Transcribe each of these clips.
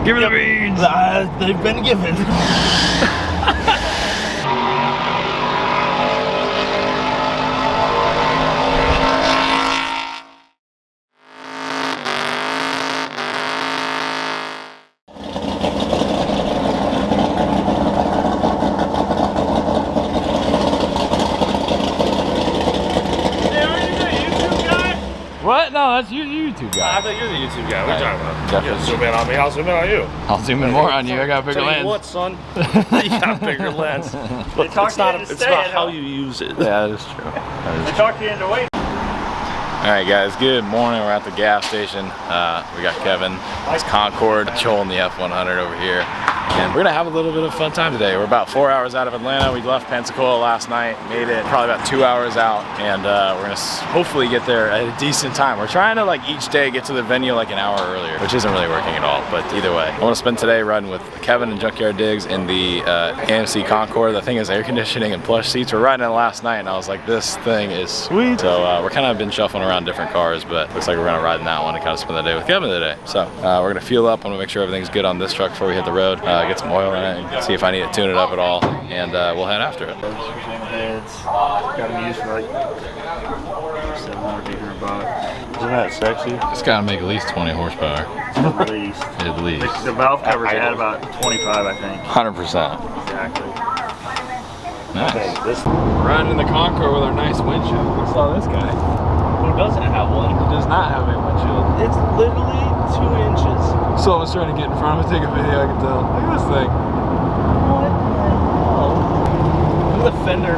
Give her the beans. They've been given. What? No, that's you, YouTube guy. I thought you're the YouTube guy. What are you talking about? Definitely. You zoom in on me, I'll zoom in on you. I'll zoom in more on you. I got a bigger lens. What, son? You got a bigger lens. Look, it's not how you use it. Yeah, that is true. That is true. Talk you into waiting. Alright guys, good morning. We're at the gas station. We got Kevin, his Concord, Joel in the F100 over here. And we're gonna have a little bit of fun time today. We're about 4 hours out of Atlanta. We left Pensacola last night, made it probably about 2 hours out, and we're gonna hopefully get there at a decent time. We're trying to like each day get to the venue like an hour earlier, which isn't really working at all, but either way. I wanna spend today riding with Kevin and Junkyard Diggs in the AMC Concord. The thing is air conditioning and plush seats. We're riding it last night and I was like, this thing is sweet. So we're kind of been shuffling around different cars, but looks like we're gonna ride in that one and kind of spend the day with Kevin today. So we're gonna fuel up. I wanna make sure everything's good on this truck before we hit the road. Get some oil in it and see if I need to tune it up at all, and we'll head after it. Heads. Got them used for like 700, 800 bucks. Isn't that sexy? It's gotta make at least 20 horsepower. At least. At least. The valve covers at about 25, I think. 100%. Exactly. Nice. Okay, this We're riding in the Concord with our nice windshield. We saw this guy. who doesn't have one? He does not have a windshield. It's literally 2 inches. So I was trying to get in front of it, take a video, I can tell. Look at this thing. What the hell? Look at the fender.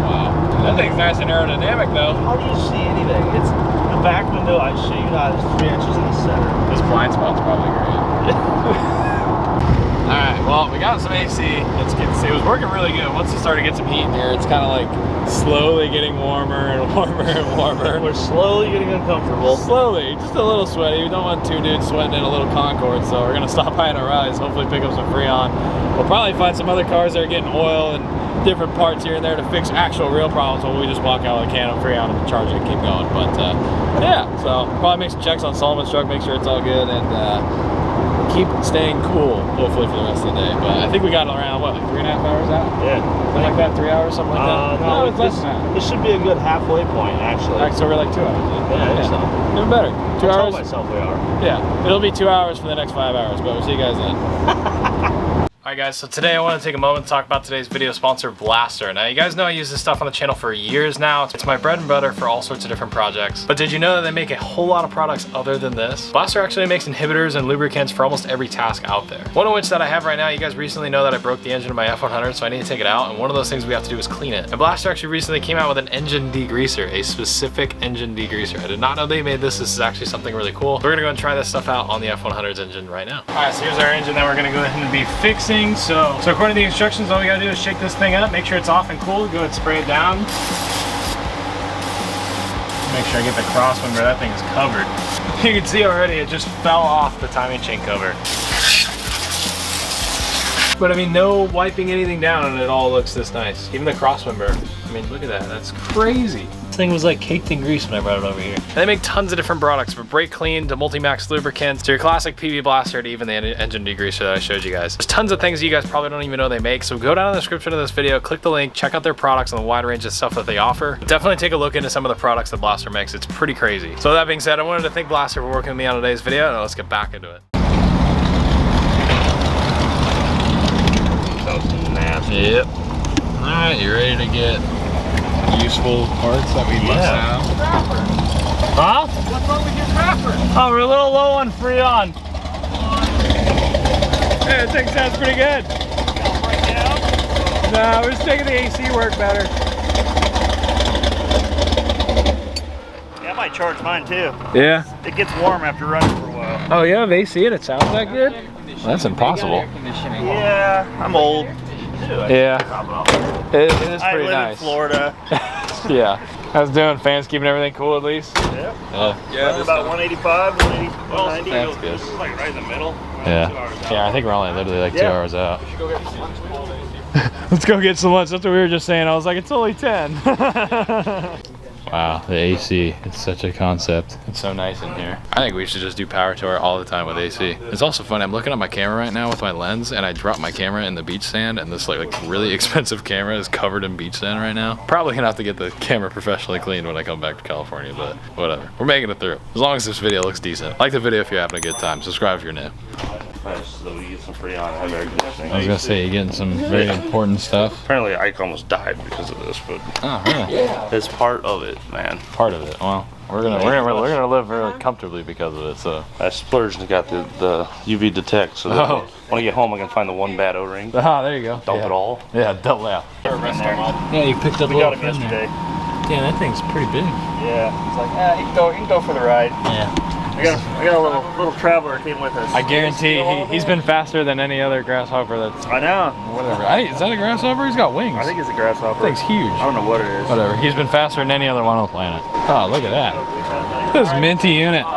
Wow. That thing's nice and aerodynamic though. How do you see anything? It's the back window. I shit you not. It's 3 inches in the center. This blind spot's probably great. Alright, well, we got some AC. Let's get to see. It was working really good. Once it started to get some heat in here, it's kind of like slowly getting warmer and warmer and warmer. We're slowly getting uncomfortable. Slowly, just a little sweaty. We don't want 2 dudes sweating in a little Concord, so we're gonna stop by at O'Reilly's, hopefully pick up some Freon. We'll probably find some other cars that are getting oil and different parts here and there to fix actual real problems when we just walk out with a can of Freon and charge it and keep going. But yeah, so probably make some checks on Solomon's truck, make sure it's all good, and keep staying cool, hopefully, for the rest of the day. But I think we got around, what, like 3.5 hours out? Yeah. Something like that, 3 hours, something like that? No, it's less than that. This should be a good halfway point, actually. All right, so we're like 2 hours. Yeah, I think so. Even better. 2 I hours. told myself we are. Yeah, it'll be 2 hours for the next 5 hours, but we'll see you guys then. Alright guys, so today I want to take a moment to talk about today's video sponsor, Blaster. Now you guys know I use this stuff on the channel for years now. It's my bread and butter for all sorts of different projects. But did you know that they make a whole lot of products other than this? Blaster actually makes inhibitors and lubricants for almost every task out there. One of which that I have right now, you guys recently know that I broke the engine of my F100, so I need to take it out, and one of those things we have to do is clean it. And Blaster actually recently came out with an engine degreaser, a specific engine degreaser. I did not know they made this. This is actually something really cool. We're gonna go and try this stuff out on the F100's engine right now. Alright, so here's our engine that we're gonna go ahead and be fixing. So according to the instructions, all we gotta do is shake this thing up, make sure it's off and cool, go ahead and spray it down. Make sure I get the crosswind where that thing is covered. You can see already it just fell off the timing chain cover. But I mean, no wiping anything down and it all looks this nice. Even the crosswind, I mean, look at that, that's crazy. This thing was like caked in grease when I brought it over here. And they make tons of different products, from brake clean to multi-max lubricants to your classic PB'Blaster to even the engine degreaser that I showed you guys. There's tons of things that you guys probably don't even know they make, so go down in the description of this video, click the link, check out their products and the wide range of stuff that they offer. Definitely take a look into some of the products that Blaster makes. It's pretty crazy. So that being said, I wanted to thank Blaster for working with me on today's video, and let's get back into it. That was nasty. Yep. Alright, you ready to get useful parts that we must have? Huh? What's wrong with your trapper? Oh, we're a little low on Freon. Hey, that thing sounds pretty good. No, we're just making the AC work better. Yeah, I might charge mine too. Yeah. It gets warm after running for a while. Oh, you have AC and it sounds that good? Well, that's impossible. Yeah, I'm old. Yeah. It is I pretty live nice. in Florida. Yeah. How's it doing? Fans keeping everything cool at least? Yeah. Yeah. About 185, 190. That's good. This is like right in the middle. Yeah. Yeah, I think we're only literally like 2 hours out. Let's go get some lunch. That's what we were just saying. I was like, it's only 10. Wow, the AC, it's such a concept. It's so nice in here. I think we should just do power tour all the time with AC. It's also funny, I'm looking at my camera right now with my lens and I dropped my camera in the beach sand and this like really expensive camera is covered in beach sand right now. Probably gonna have to get the camera professionally cleaned when I come back to California, but whatever. We're making it through. As long as this video looks decent. Like the video if you're having a good time. Subscribe if you're new. So we get some pretty on heavy air conditioning. I was gonna say, you're getting some very important stuff. Apparently Ike almost died because of this, but Oh, really? it's part of it, man. Part of it. Well, we're gonna live very comfortably because of it. So. I splurged and got the UV detect, so that when I get home I can find the one bad O-ring. Ah, there you go. Dump it all. Yeah, dump it out. Yeah, you picked up a We got little him friend there. yesterday. Damn, that thing's pretty big. Yeah, he's like, you can go for the ride. Yeah. I got a little traveler came with us. I guarantee he's been faster than any other grasshopper that's I know. whatever. Is that a grasshopper? He's got wings. I think it's a grasshopper. That thing's huge. I don't know what it is. Whatever. He's been faster than any other one on the planet. Oh, look at that. Look at this minty unit.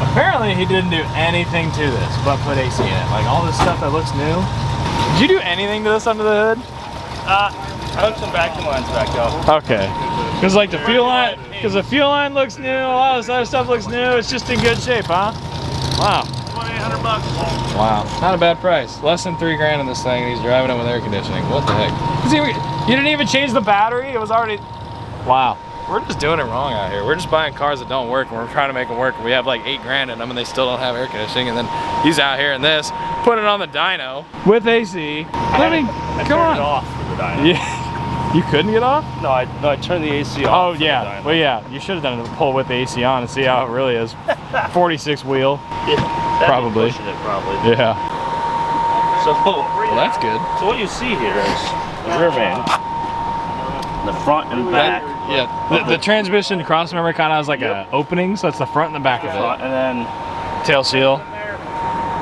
Apparently he didn't do anything to this but put AC in it. Like all this stuff that looks new. Did you do anything to this under the hood? I hooked some vacuum lines back up. Okay. Because like the fuel line looks new, a lot of this other stuff looks new. It's just in good shape, huh? Wow. $2,800. Wow. Not a bad price. Less than $3 grand in this thing, and he's driving it with air conditioning. What the heck? See, you didn't even change the battery. It was already. Wow. We're just doing it wrong out here. We're just buying cars that don't work, and we're trying to make them work. And we have like $8 grand in them, and they still don't have air conditioning. And then he's out here in this, put it on the dyno with AC. I mean, come on. It off for the dyno. Yeah. You couldn't get off? No, I turned the AC off. Oh yeah. Well, yeah. You should have done a pull with the AC on and see how it really is. 46 wheel. Yeah, Probably. pushing it, probably. Yeah. So, Well, that's good. so what you see here is the rear van, the front and back. Yeah. The transmission cross member kind of has like a opening, so it's the front and the back of Front, it. and then Tail seal.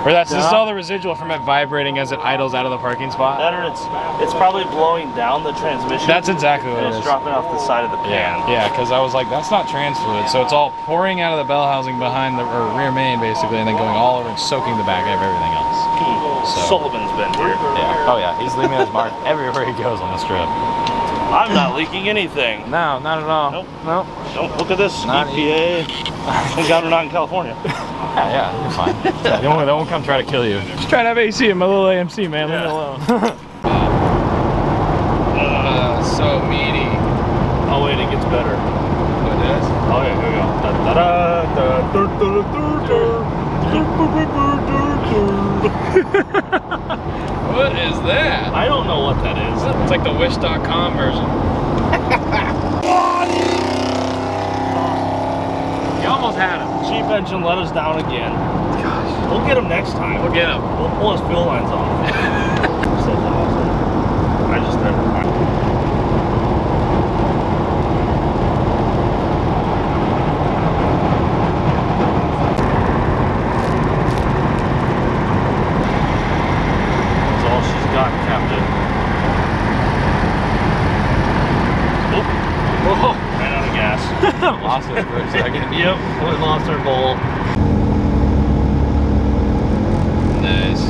Or this is all the residual from it vibrating as it idles out of the parking spot. that or it's probably blowing down the transmission. That's exactly what and it it's is. dropping off the side of the pan. Yeah, because I was like, that's not trans fluid. So it's all pouring out of the bell housing behind the rear main, basically, and then going all over and soaking the back of everything else. So. Sullivan's been here. Yeah. Oh yeah, he's leaving his mark everywhere he goes on this trip. I'm not leaking anything. No, not at all. Nope. Nope. Don't look at this Not EPA. Thank God we're not in California. Yeah, you're fine. Yeah, they won't come try to kill you. Just trying to have AC in my little AMC, man. Leave me alone. So meaty. Oh wait, it gets better. What it is? Oh yeah, here we go. What is that? I don't know what that is. It's like the Wish.com version. You almost had him. Cheap engine let us down again. Gosh. We'll get him next time. We'll get him. We'll pull his fuel lines off. So awesome. I just never find it. That's all she's got, Captain. Whoa. Ran out of gas. Lost it for a second. Yep, we lost our bowl. Nice.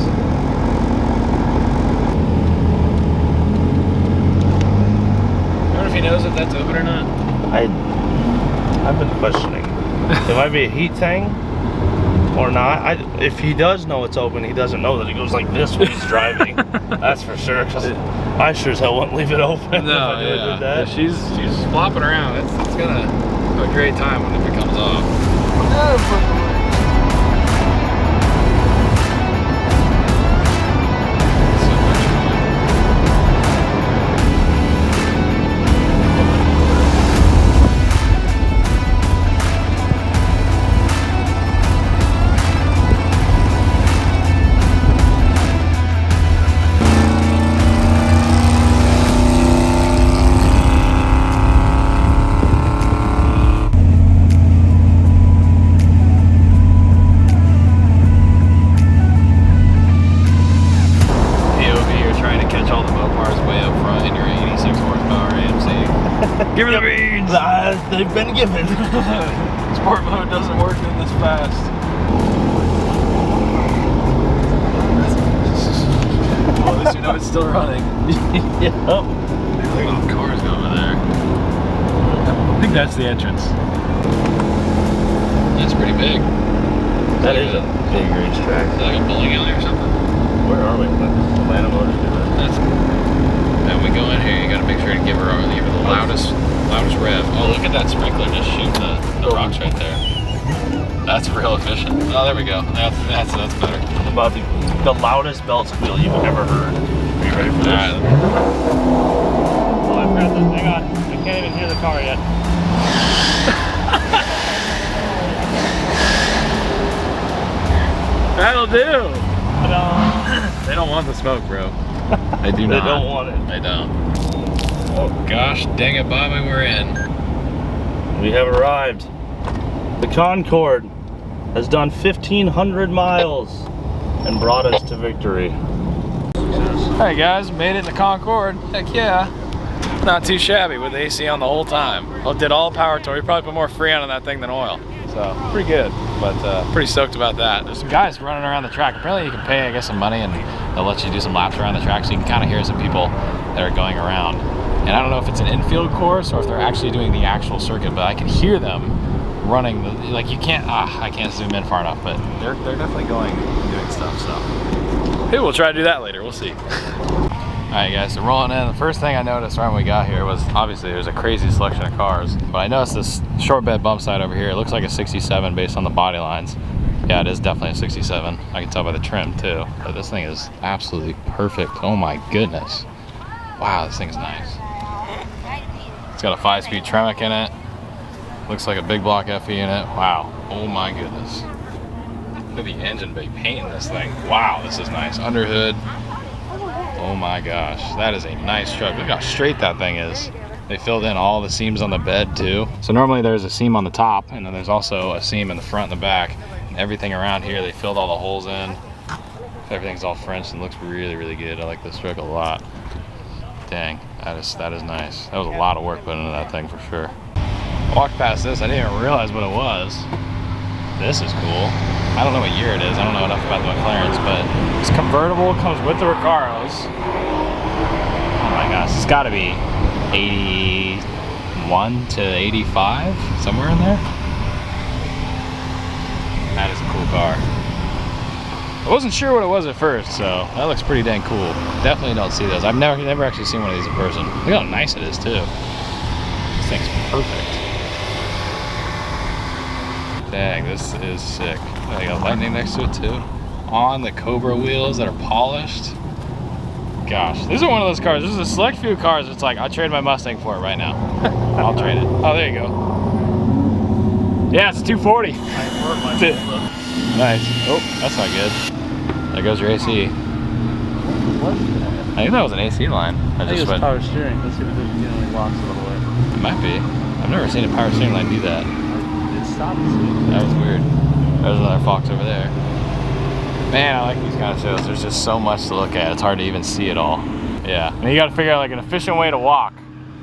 I wonder if he knows if that's open or not. I've been questioning. It might be a heat thing or not. If he does know it's open, he doesn't know that it goes like this when he's driving. That's for sure, because I sure as hell wouldn't leave it open if I knew it did that. She's flopping around. It's gonna have a great time when it comes off. Give her the beans! They've been given. Sport mode doesn't work in this fast. Well, at least you know it's still running. Yep. Look at all the cars going over there. That's the entrance. That's pretty big. That is a big racetrack. Is that like a bowling alley or something? Where are we? Atlanta Motor Speedway. That's. And we go in here. You got to make sure to give her the loudest rev. Oh, look at that sprinkler just shooting the rocks right there. That's real efficient. Oh, there we go. That's better. About the loudest belt squeal you've ever heard. Are you ready for this? All right. Oh, I forgot this. Hang on. I can't even hear the car yet. That'll do. They don't want the smoke, bro. They do not. They don't want it. They don't. Oh gosh, dang it, Bobby, we're in. We have arrived. The Concorde has done 1,500 miles and brought us to victory. Hey guys, made it in the Concorde. Heck yeah. Not too shabby with the AC on the whole time. Well, did all power torque. You probably put more Freon on that thing than oil. So, pretty good, but pretty stoked about that. There's some guys running around the track. Apparently you can pay, I guess, some money and they'll let you do some laps around the track so you can kind of hear some people that are going around. And I don't know if it's an infield course or if they're actually doing the actual circuit, but I can hear them running. Like you can't, I can't zoom in far enough, but they're definitely going and doing stuff, so. Maybe we'll try to do that later, we'll see. All right guys, so rolling in, the first thing I noticed right when we got here was obviously there's a crazy selection of cars, but I noticed this short bed bump side over here. It looks like a 67 based on the body lines. Yeah, it is definitely a 67. I can tell by the trim too, but this thing is absolutely perfect. Oh my goodness. Wow, this thing's nice. It's got a 5-speed Tremec in it. Looks like a big block FE in it. Wow, oh my goodness. Look at the engine bay paint in this thing. Wow, this is nice. Under hood. Oh my gosh, that is a nice truck. Look how straight that thing is. They filled in all the seams on the bed too. So normally there's a seam on the top and then there's also a seam in the front and the back. And everything around here, they filled all the holes in. Everything's all French and looks really, really good. I like this truck a lot. Dang, that is nice. That was a lot of work put into that thing for sure. Walked past this, I didn't even realize what it was. This is cool. I don't know what year it is. I don't know enough about the McLarens, but this convertible comes with the Recaros. Oh my gosh, it's got to be 81 to 85, somewhere in there. That is a cool car. I wasn't sure what it was at first, so that looks pretty dang cool. Definitely don't see those. I've never actually seen one of these in person. Look how nice it is too. This thing's perfect. Dang, this is sick. They got lightning next to it too. On the Cobra wheels that are polished. Gosh, these are one of those cars. This is a select few cars. It's like, I'll trade my Mustang for it right now. I'll trade it. Oh, there you go. Yeah, it's 240. That's it. Nice. Oh, that's not good. There goes your AC. What? I think that was an AC line. I think it was power steering. Let's see if there's any locks all the way. It might be. I've never seen a power steering line do that. It stopped. That was weird. There's another Fox over there. Man, I like these kind of shows. There's just so much to look at. It's hard to even see it all. Yeah. And you got to figure out like an efficient way to walk.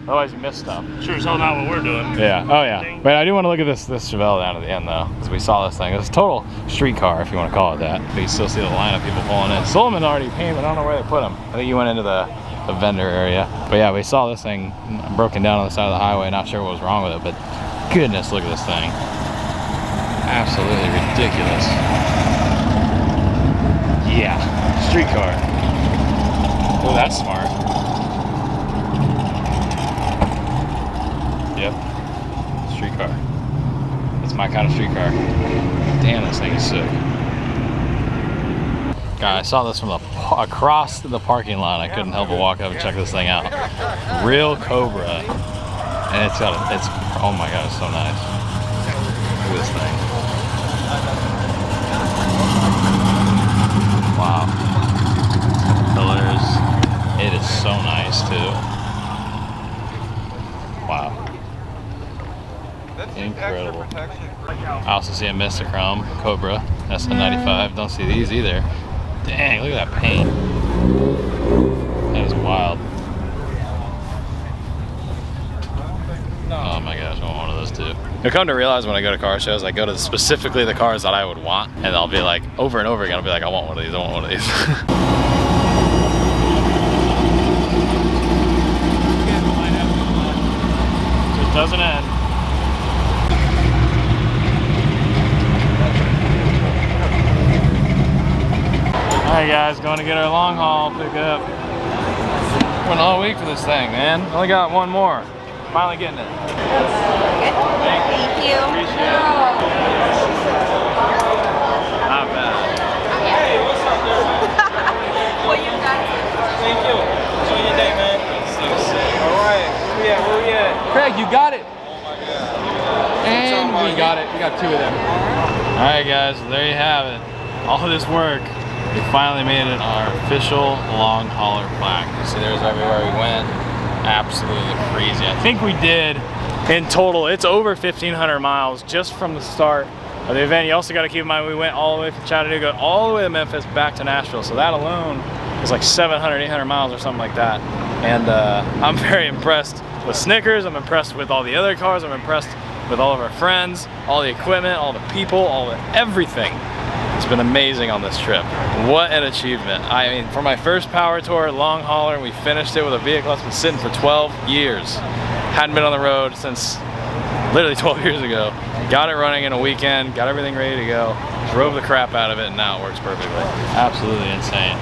Otherwise you miss stuff. Sure as hell not what we're doing. Yeah. Oh yeah. But I do want to look at this Chevelle down at the end though, because we saw this thing. It's a total street car, if you want to call it that. But you still see the line of people pulling in. Solomon already came, but I don't know where they put him. I think he went into the vendor area. But yeah, we saw this thing broken down on the side of the highway. Not sure what was wrong with it, but goodness, look at this thing. Absolutely ridiculous. Yeah, street car. Oh, that's smart. Yep, street car. That's my kind of street car. Damn, this thing is sick. God, I saw this from across the parking lot. I couldn't help but walk up and check this thing out. Real Cobra, and it's oh my god, it's so nice. Look at this thing. Wow. Pillars. It is so nice too. Wow. Incredible. I also see a Mistachrome Cobra SN95. Don't see these either. Dang, look at that paint. That is wild. Oh my gosh, I want one of those too. I come to realize when I go to car shows, I go to specifically the cars that I would want, and I'll be like, over and over again, I'll be like, I want one of these, I want one of these. Just doesn't end. Alright guys, going to get our long haul pickup. Went all week for this thing, man. Only got one more. Finally getting it. Thank you. Appreciate it. Not bad. Well, you got it. Thank you. Enjoy your day, man. Alright, where we at? Craig, you got it. Oh my god. And we got it. We got 2 of them. Alright guys, there you have it. All of this work. We finally made it our official long hauler plaque. You see there's everywhere we went. Absolutely crazy. I think we did, in total, it's over 1,500 miles just from the start of the event. You also got to keep in mind we went all the way from Chattanooga all the way to Memphis back to Nashville. So that alone is like 700, 800 miles or something like that. And I'm very impressed with Snickers. I'm impressed with all the other cars. I'm impressed with all of our friends, all the equipment, all the people, all the everything. It's been amazing on this trip. What an achievement. I mean, for my first power tour, long hauler, we finished it with a vehicle that's been sitting for 12 years. Hadn't been on the road since literally 12 years ago. Got it running in a weekend, got everything ready to go, drove the crap out of it, and now it works perfectly. Absolutely insane.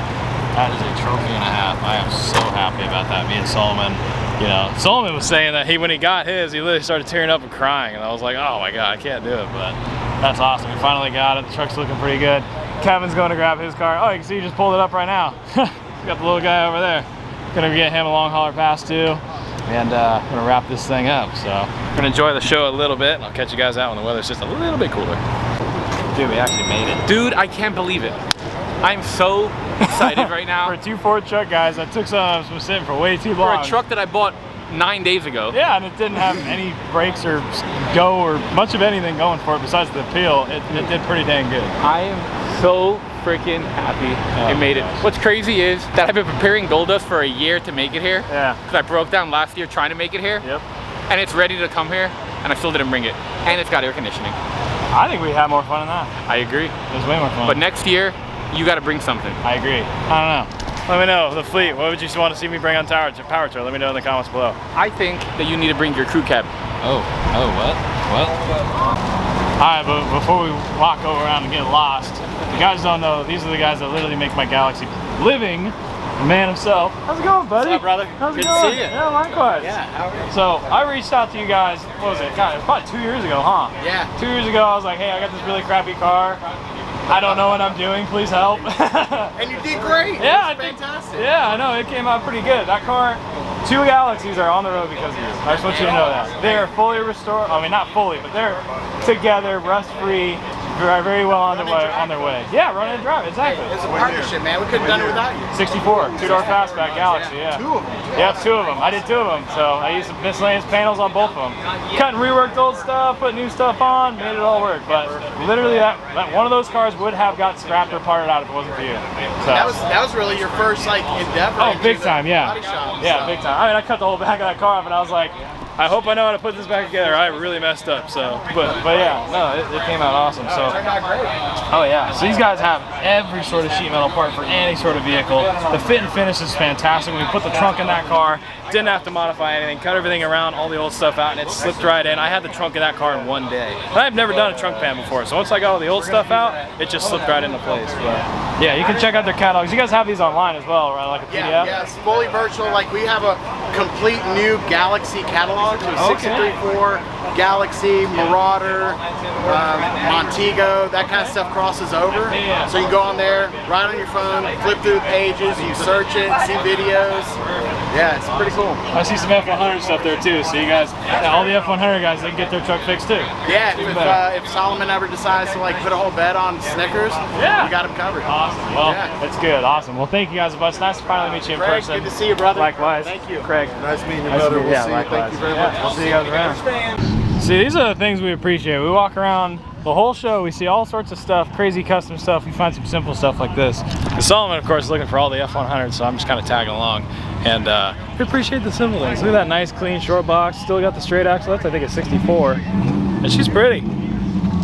That is a trophy and a half. I am so happy about that. Me and Solomon, you know, Solomon was saying that when he got his, he literally started tearing up and crying, and I was like, oh my God, I can't do it, but that's awesome. We finally got it. The truck's looking pretty good. Kevin's going to grab his car. Oh, you can see he just pulled it up right now. Got the little guy over there. Gonna get him a long hauler pass too. And gonna wrap this thing up. So gonna enjoy the show a little bit. I'll catch you guys out when the weather's just a little bit cooler. Dude, we actually made it. Dude, I can't believe it. I'm so excited right now. For a 2 Ford truck, guys, I took some of them sitting for way too long. For a truck that I bought 9 days ago. Yeah, and it didn't have any brakes or go or much of anything going for it besides the peel. It did pretty dang good. I am so freaking happy it made it. What's crazy is that I've been preparing Gold Dust for a year to make it here. Yeah. Because I broke down last year trying to make it here. Yep. And it's ready to come here, and I still didn't bring it. And it's got air conditioning. I think we had more fun than that. I agree. It was way more fun. But next year, you got to bring something. I agree. I don't know. Let me know, the fleet, what would you want to see me bring on Power Tour? Let me know in the comments below. I think that you need to bring your crew cab. Oh, what? Alright, but before we walk over around and get lost, you guys don't know, these are the guys that literally make my Galaxy living. The man himself. How's it going, buddy? What's up, brother? How's it Good going? to see you. Yeah, likewise. Yeah, how are you? So, I reached out to you guys, what was it? God, it was probably 2 years ago, huh? Yeah. 2 years ago, I was like, hey, I got this really crappy car. I don't know what I'm doing, please help. And you did great. Yeah, It was fantastic. Yeah, I know, it came out pretty good. That car, 2 Galaxies are on the road because of you. I just want you to know that. They are fully restored, I mean not fully, but they're together, rust-free, very well on their way. Yeah, run and drive, exactly. It's a partnership, man. We couldn't have done it without you. 64, 2-door fastback Galaxy, yeah. 2 of them. Yeah, 2 of them. I did 2 of them, so I used some miscellaneous panels on both of them. Cut and reworked old stuff, put new stuff on, made it all work. But literally, that one of those cars would have got scrapped or parted out if it wasn't for you. So. That was really your first like endeavor. Oh, into big the time, yeah. body shop, Yeah, so. big time. I mean, I cut the whole back of that car off, and I was like, I hope I know how to put this back together. I really messed up, so. But yeah, no, it came out awesome. So. Turned out great. Oh yeah, so these guys have every sort of sheet metal part for any sort of vehicle. The fit and finish is fantastic. We put the trunk in that car, didn't have to modify anything, cut everything around, all the old stuff out, and it slipped right in. I had the trunk in that car in 1 day. And I've never done a trunk pan before, so once I got all the old stuff out, it just slipped right into place. But yeah, you can check out their catalogs. You guys have these online as well, right? Like a PDF? Yeah, it's fully virtual. Like we have a complete new Galaxy catalog. So Okay. 63.4, Galaxy, Marauder, Montego, that kind of stuff crosses over. Yeah. So you can go on there, right on your phone, flip through the pages, you search it, see videos. Yeah, it's pretty cool. I see some F100 stuff there too, so you guys, all the F100 guys, they can get their truck fixed too. Yeah, if Solomon ever decides to like put a whole bed on Snickers, Yeah. we got him covered. Awesome. Well, Yeah. that's good. Awesome. Well, thank you guys a bunch. Nice to finally meet you in Craig, person. good to see you, brother. Likewise. Thank you. Craig. Nice meeting you, Nice brother. to meet We'll you. see Yeah, you. Thank likewise. you very Yeah, much. I'll see you guys around. See, these are the things we appreciate. We walk around the whole show, we see all sorts of stuff, crazy custom stuff. We find some simple stuff like this. And Solomon, of course, is looking for all the F100s, so I'm just kind of tagging along. And we appreciate the simple things. Look at that nice, clean, short box. Still got the straight axle. That's, I think, a 64. And she's pretty.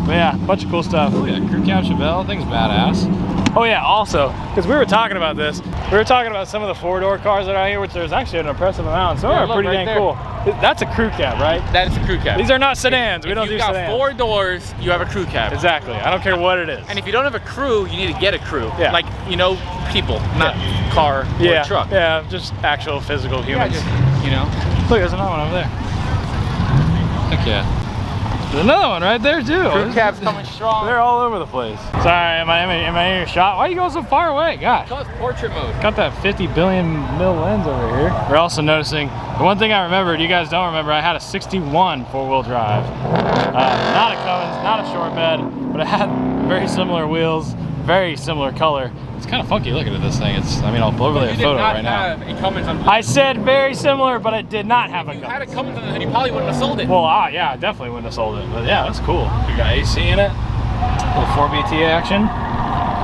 But yeah, a bunch of cool stuff. Look at that crew cab Chevelle. Thing's badass. Oh yeah, also, because we were talking about this, we were talking about some of the four-door cars that are out here, which there's actually an impressive amount. Some are pretty dang cool. That's a crew cab, right? That is a crew cab. These are not sedans. We don't do sedans. If you've got 4 doors, you have a crew cab. Exactly. I don't care what it is. And if you don't have a crew, you need to get a crew. Yeah. Like, you know, people, not car or truck. Yeah, just actual physical humans. Just, you know. Look, there's another one over there. Heck yeah. There's another one right there too. Crew cab's coming strong. They're all over the place. Sorry, am I in your shot? Why are you going so far away? God. It's portrait mode. Got that 50 billion mil lens over here. We're also noticing, the one thing I remembered, you guys don't remember, I had a 61 four-wheel drive. Not a Cummins, not a short bed, but it had very similar wheels, very similar color. It's kind of funky looking at this thing. It's, I mean, I'll overlay a photo right now. A Cummins on I said very similar, but I did not have a Cummins. Cummins. If you had a Cummins on the hood, you probably wouldn't have sold it. Well, yeah, I definitely wouldn't have sold it. But yeah, that's cool. You got AC in it. Little 4BT action.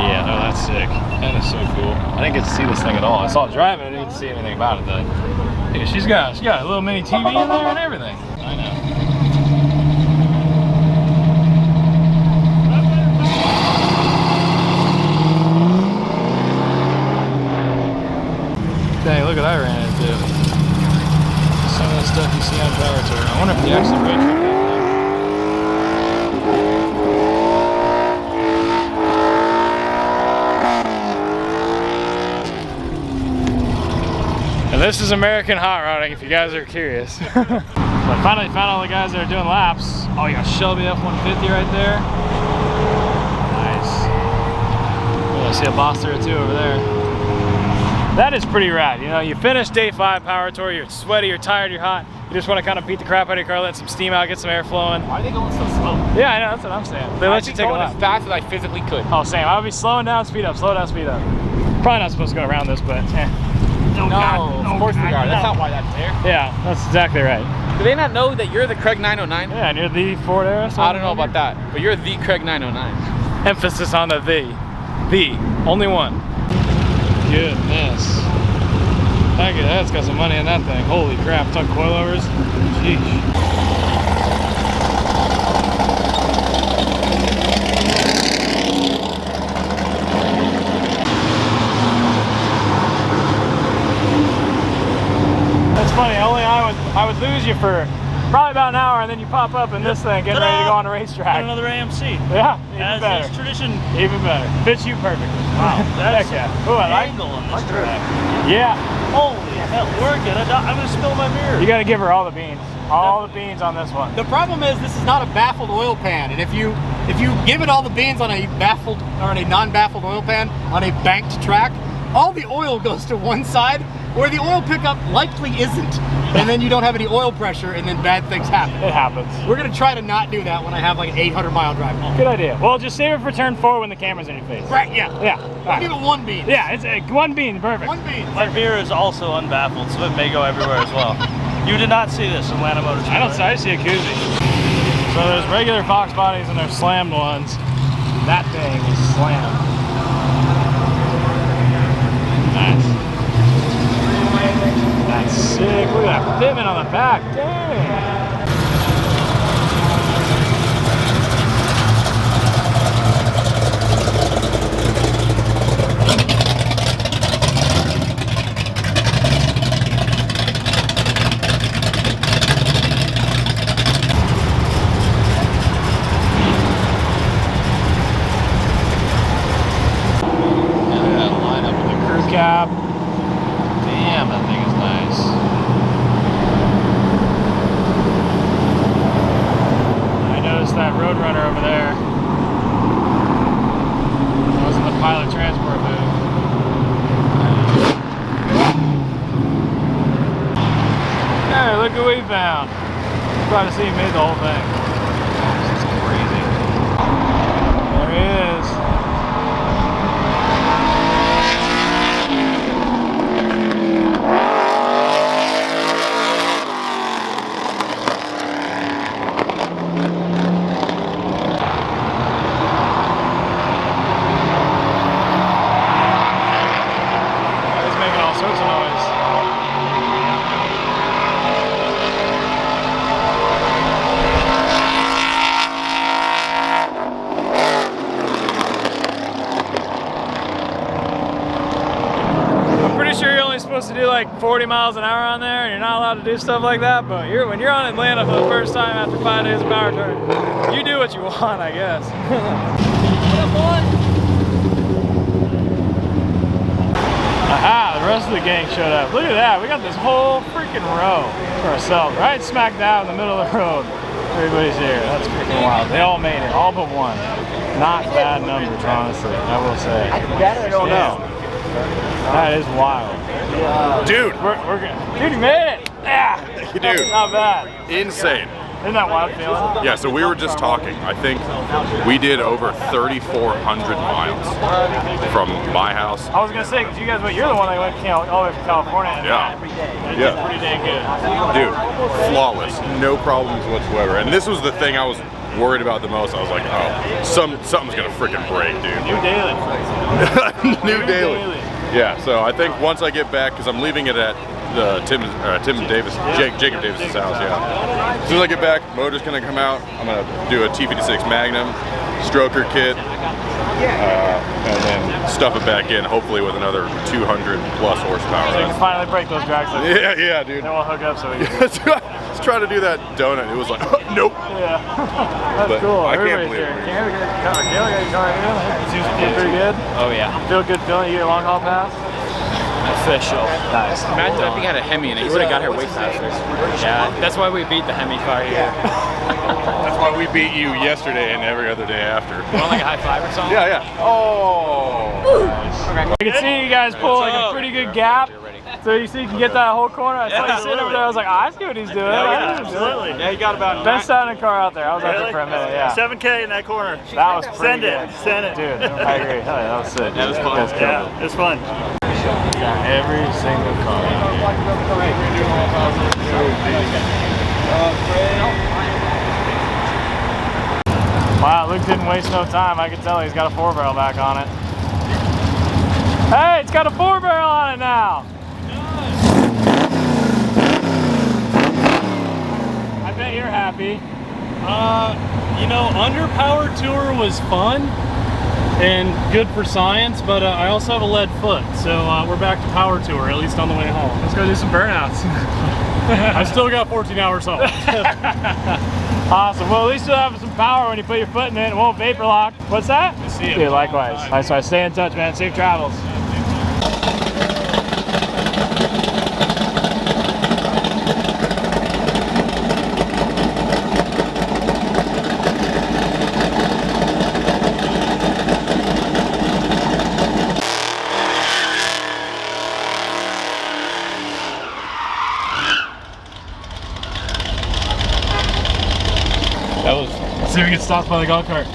Yeah, no, that's sick. That is so cool. I didn't get to see this thing at all. I saw it driving. I didn't get to see anything about it though. Yeah, she's got a little mini TV in there and everything. I know. Dang, look what I ran into. Some of the stuff you see on Power Tour. I wonder if they actually race with that thing. And this is American hot rodding, if you guys are curious. So I finally found all the guys that are doing laps. Oh, you got Shelby F-150 right there. Nice. Oh, I see a Blaster or two over there. That is pretty rad. You know, you finish day 5 Power Tour, you're sweaty, you're tired, you're hot. You just want to kind of beat the crap out of your car, let some steam out, get some air flowing. Why are they going so slow? Yeah, I know, that's what I'm saying. They let you take a lap. as fast as I physically could. Oh, same. I would be slowing down, speed up, slow down, speed up. Probably not supposed to go around this, but No, sports cigar. That's not why that's there. Yeah, that's exactly right. Do they not know that you're the Craig 909? Yeah, and you're the Ford Aero. I don't know about that, but you're the Craig 909. Emphasis on the only one. Goodness. Heck, that's got some money in that thing. Holy crap, tuck coilovers. Sheesh. That's funny, only I would lose you for probably about an hour, and then you pop up in this thing, getting ready to go on a racetrack. Another AMC. Yeah, even better. It's tradition. Even better. Fits you perfectly. Wow, that's heck yeah. Ooh, I like angle on this track. Yeah. Holy hell, I'm gonna spill my mirror. You gotta give her all the beans. All the beans on this one. The problem is this is not a baffled oil pan, and if you give it all the beans on a baffled or a non-baffled oil pan on a banked track, all the oil goes to one side where the oil pickup likely isn't, and then you don't have any oil pressure, and then bad things happen. It happens. We're gonna try to not do that when I have like an 800-mile drive. Good idea. Well, just save it for turn 4 when the camera's in your face. Right? Yeah. Yeah. I'll give it 1 bean. Yeah, it's one bean, perfect. 1 bean. My mirror is also unbaffled, so it may go everywhere as well. You did not see this in Atlanta Motor Speedway. I see a koozie. So there's regular Fox bodies and there's slammed ones. That thing is slammed. Nice. That's sick. Look at that fitment on the back. Dang. Cab. Damn, that thing is nice. I noticed that Roadrunner over there. That was in the pilot transport booth. Hey, look what we found. Glad to see he made the whole thing. This is crazy. There he is. do like 40 miles an hour on there, and you're not allowed to do stuff like that. But when you're on Atlanta for the first time after 5 days of power charger, you do what you want, I guess. What up, boys? Aha, the rest of the gang showed up. Look at that, we got this whole freaking row to ourselves, right smack dab in the middle of the road. Everybody's here, that's freaking wild. They all made it, all but one. Not bad numbers, honestly, I will say. I don't know. That is wild. Dude, We're good. Dude, you made it! Yeah! Dude. Not bad. insane. Isn't that wild feeling? Yeah, so we were just talking. I think we did over 3,400 miles from my house. I was gonna say, because you guys, you're the one that went all the way from California. And Yeah. It's pretty dang good. Dude, flawless, no problems whatsoever. And this was the thing I was worried about the most. I was like, oh, something's gonna freaking break, dude. New daily. New daily. Yeah, so I think once I get back, because I'm leaving it at Jacob Davis's house, yeah. As soon as I get back, motor's gonna come out. I'm gonna do a T56 Magnum, stroker kit, and then stuff it back in, hopefully with another 200 plus horsepower. So you can finally break those drag slips. Yeah, dude. Then we'll hook up so we can. Let's try to do that donut. It was like, nope. Yeah. That's But cool. I can't Everybody's believe here. it. Kayla got your car here. It seems to be pretty good. Oh yeah. Feel good feeling. You get a long haul pass? Official. Nice. Imagine if he had a Hemi and he would have got here way faster. Yeah, that's why we beat the Hemi car here. That's why we beat you yesterday and every other day after. You want like a high five or something? Yeah. Oh. I can see you guys pull like a pretty good gap. So you see you can get that whole corner. I saw you sitting over there. I was like, oh, I see what he's doing. Absolutely. Yeah, you got about Best sounding car out there. I was out there for a minute. Yeah. 7K in that corner. That was pretty Send it. good. Send it. Dude, I agree. Hell yeah, that was sick. That was fun. You guys killed Yeah, it's fun. it. Got every single car. Wow, Luke didn't waste no time. I could tell he's got a 4-barrel back on it. Hey, it's got a 4-barrel on it now. I bet you're happy. you know, underpowered tour was fun and good for science, but I also have a lead foot, so we're back to power tour, at least on the way home. Let's go do some burnouts. I still got 14 hours home. Awesome. Well, at least you'll have some power when you put your foot in it. It won't vapor lock. What's that? See you. Dude, likewise. All right, so stay in touch, man. Safe travels. Let's see if we get stopped by the golf cart.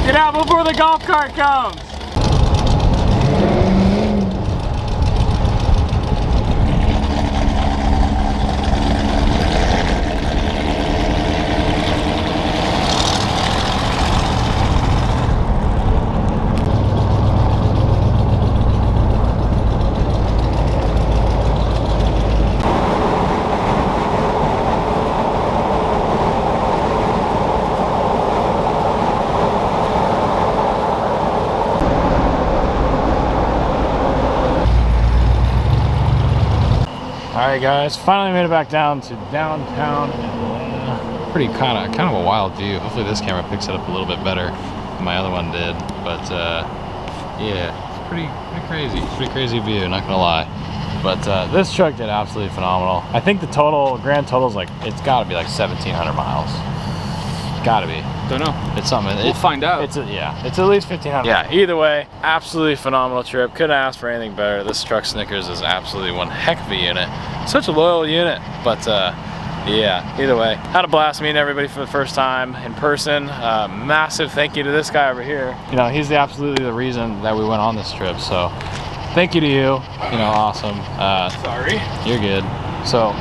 Get out before the golf cart comes! Alright guys, finally made it back down to downtown Atlanta. Pretty kind of a wild view. Hopefully this camera picks it up a little bit better than my other one did. But yeah, it's pretty crazy view, not gonna lie. But this truck did absolutely phenomenal. I think the grand total is like, it's gotta be like 1,700 miles. Gotta be. Don't know. It's something. We'll find out. It's at least 1,500. Yeah, either way, absolutely phenomenal trip. Couldn't ask for anything better. This truck Snickers is absolutely one heck of a unit. Such a loyal unit, but yeah, either way. Had a blast meeting everybody for the first time in person. Massive thank you to this guy over here. You know, he's absolutely the reason that we went on this trip, so thank you to you. You know, awesome. Sorry. You're good. So,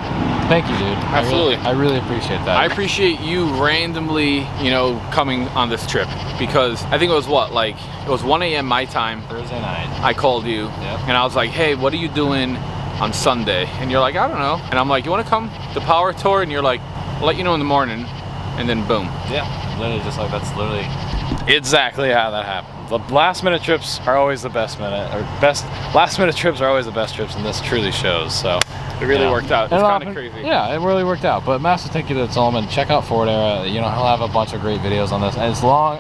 thank you, dude. Absolutely. I really appreciate that. I appreciate you randomly, you know, coming on this trip, because I think it was what, like, it was 1 a.m. my time. Thursday night. I called you, and I was like, hey, what are you doing on Sunday? And you're like, I don't know. And I'm like, you want to come to Power Tour? And you're like, I'll let you know in the morning. And then boom. Yeah, literally just like, that's literally Exactly how that happened. the last minute trips are always the best last minute trips are always the best trips, and this truly shows. So It really worked out. It's kind of crazy. Yeah, it really worked out. But massive thank you to Solomon. Check out Ford Era. You know, he'll have a bunch of great videos on this, and it's long,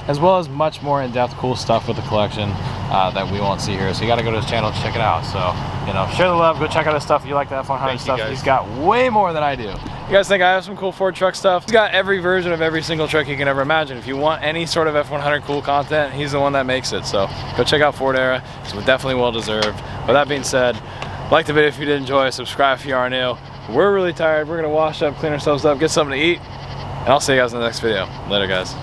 as well as much more in-depth cool stuff with the collection that we won't see here. So you got to go to his channel to check it out. So, you know, share the love. Go check out his stuff if you like the F100 stuff. He's got way more than I do. You guys think I have some cool Ford truck stuff? He's got every version of every single truck you can ever imagine. If you want any sort of F100 cool content, he's the one that makes it. So go check out Ford Era. It's definitely well deserved. With that being said, like the video if you did enjoy, subscribe if you are new. We're really tired. We're gonna wash up, clean ourselves up, get something to eat, and I'll see you guys in the next video. Later, guys.